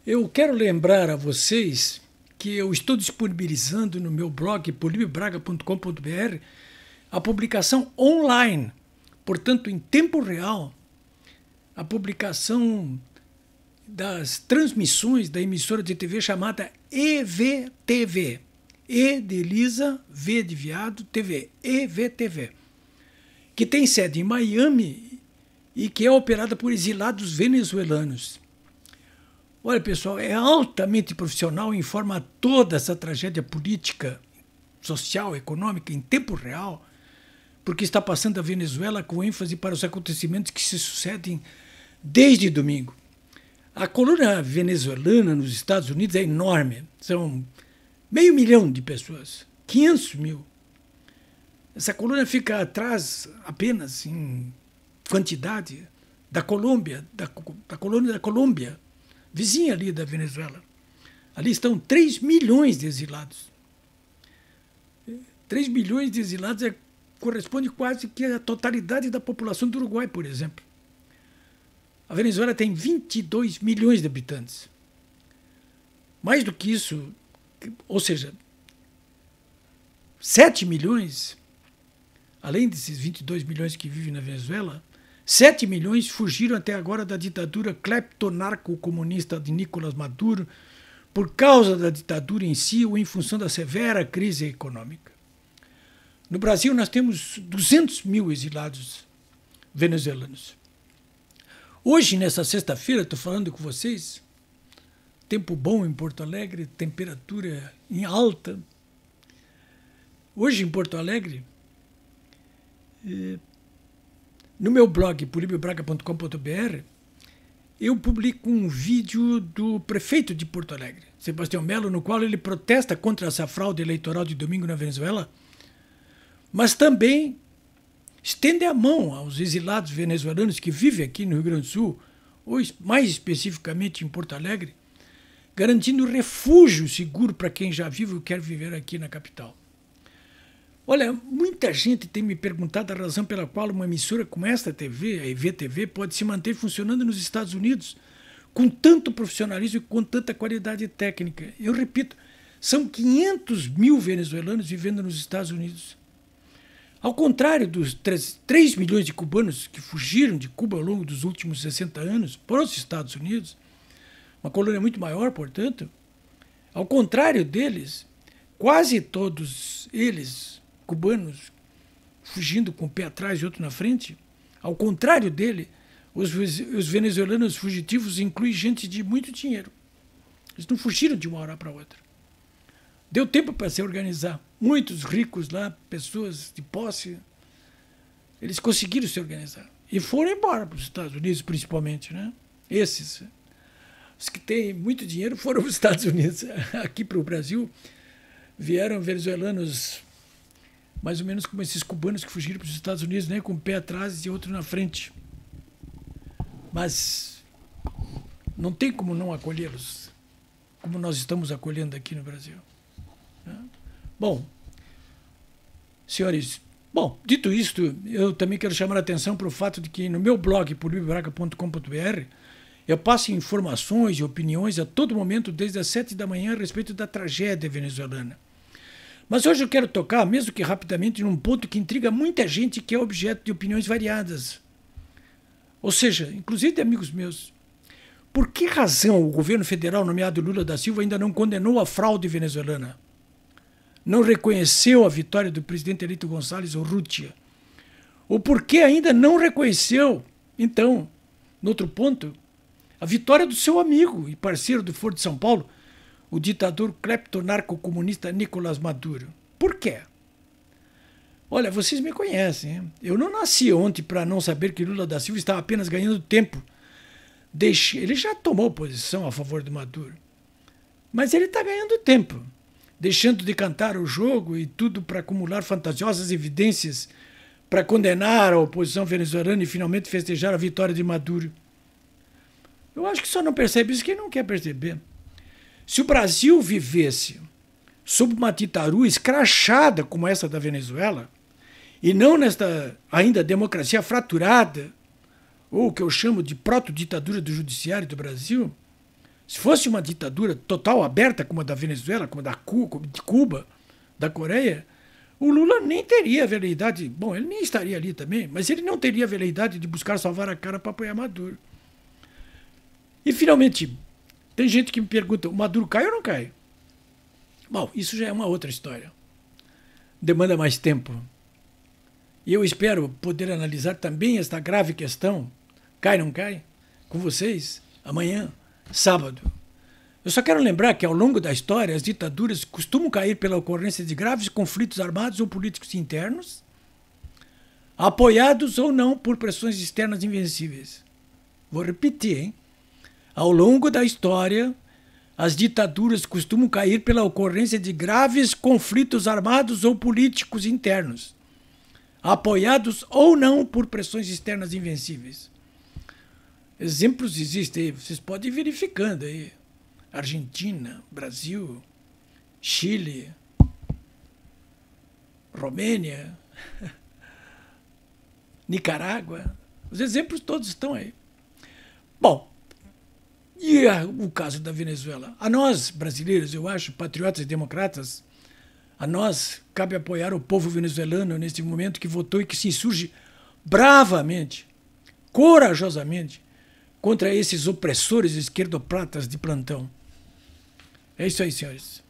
Eu quero lembrar a vocês que eu estou disponibilizando no meu blog polibiobraga.com.br a publicação online, portanto, em tempo real, a publicação das transmissões da emissora de TV chamada EVTV. E de Elisa, V de viado, TV. EVTV. Que tem sede em Miami e que é operada por exilados venezuelanos. Olha, pessoal, é altamente profissional e informa toda essa tragédia política, social, econômica em tempo real, porque está passando a Venezuela com ênfase para os acontecimentos que se sucedem desde domingo. A colônia venezuelana nos Estados Unidos é enorme, são 500 mil de pessoas, 500 mil. Essa colônia fica atrás apenas em quantidade da Colômbia, da colônia da Colômbia, vizinha ali da Venezuela. Ali estão 3 milhões de exilados. 3 milhões de exilados corresponde quase que à totalidade da população do Uruguai, por exemplo. A Venezuela tem 22 milhões de habitantes. Mais do que isso, ou seja, 7 milhões, além desses 22 milhões que vivem na Venezuela, 7 milhões fugiram até agora da ditadura cleptonarco-comunista de Nicolás Maduro por causa da ditadura em si ou em função da severa crise econômica. No Brasil, nós temos 200 mil exilados venezuelanos. Hoje, nessa sexta-feira, estou falando com vocês, tempo bom em Porto Alegre, temperatura em alta. Hoje, em Porto Alegre, no meu blog, polibiobraga.com.br, eu publico um vídeo do prefeito de Porto Alegre, Sebastião Melo, no qual ele protesta contra essa fraude eleitoral de domingo na Venezuela, mas também estende a mão aos exilados venezuelanos que vivem aqui no Rio Grande do Sul, ou mais especificamente em Porto Alegre, garantindo refúgio seguro para quem já vive ou quer viver aqui na capital. Olha, muita gente tem me perguntado a razão pela qual uma emissora como esta TV, a EVTV, pode se manter funcionando nos Estados Unidos com tanto profissionalismo e com tanta qualidade técnica. Eu repito, são 500 mil venezuelanos vivendo nos Estados Unidos. Ao contrário dos 3 milhões de cubanos que fugiram de Cuba ao longo dos últimos 60 anos para os Estados Unidos, uma colônia muito maior, portanto, ao contrário deles, quase todos eles, cubanos, fugindo com o pé atrás e outro na frente, ao contrário dele, os venezuelanos fugitivos incluem gente de muito dinheiro. Eles não fugiram de uma hora para outra. Deu tempo para se organizar. Muitos ricos lá, pessoas de posse, eles conseguiram se organizar. E foram embora para os Estados Unidos, principalmente, né? Esses, os que têm muito dinheiro, foram para os Estados Unidos. Aqui para o Brasil, vieram venezuelanos mais ou menos como esses cubanos que fugiram para os Estados Unidos, né? Com um pé atrás e outro na frente. Mas não tem como não acolhê-los, como nós estamos acolhendo aqui no Brasil. Bom, senhores, dito isto, eu também quero chamar a atenção para o fato de que no meu blog, polibiobraga.com.br, eu passo informações e opiniões a todo momento, desde as 7 da manhã, a respeito da tragédia venezuelana. Mas hoje eu quero tocar, mesmo que rapidamente, num ponto que intriga muita gente, que é objeto de opiniões variadas. Ou seja, inclusive de amigos meus. Por que razão o governo federal nomeado Lula da Silva ainda não condenou a fraude venezuelana? Não reconheceu a vitória do presidente eleito Gonçalves Urrutia? Ou por que ainda não reconheceu, então, no outro ponto, a vitória do seu amigo e parceiro do Foro de São Paulo, o ditador cleptonarco-comunista Nicolás Maduro? Por quê? Olha, vocês me conhecem, hein? Eu não nasci ontem para não saber que Lula da Silva estava apenas ganhando tempo. Ele já tomou posição a favor do Maduro. Mas ele está ganhando tempo, deixando de cantar o jogo e tudo para acumular fantasiosas evidências para condenar a oposição venezuelana e finalmente festejar a vitória de Maduro. Eu acho que só não percebe isso quem não quer perceber. Se o Brasil vivesse sob uma ditadura escrachada como essa da Venezuela, e não nesta ainda democracia fraturada, ou o que eu chamo de proto-ditadura do judiciário do Brasil, Se fosse uma ditadura total aberta, como a da Venezuela, como a de Cuba, da Coreia, o Lula nem teria a veleidade. Bom, ele nem estaria ali também, mas ele não teria a veleidade de buscar salvar a cara para apoiar Maduro. E, finalmente, tem gente que me pergunta: o Maduro cai ou não cai? Bom, isso já é uma outra história. Demanda mais tempo. E eu espero poder analisar também esta grave questão, cai ou não cai, com vocês, amanhã, sábado. Eu só quero lembrar que, ao longo da história, as ditaduras costumam cair pela ocorrência de graves conflitos armados ou políticos internos, apoiados ou não por pressões externas invencíveis. Vou repetir, hein? Ao longo da história, as ditaduras costumam cair pela ocorrência de graves conflitos armados ou políticos internos, apoiados ou não por pressões externas invencíveis. Exemplos existem aí, vocês podem ir verificando aí. Argentina, Brasil, Chile, Romênia, Nicarágua. Os exemplos todos estão aí. Bom, e o caso da Venezuela? A nós, brasileiros, eu acho, patriotas e democratas, a nós cabe apoiar o povo venezuelano neste momento que votou e que se insurge bravamente, corajosamente, contra esses opressores esquerdoplatas de plantão. É isso aí, senhores.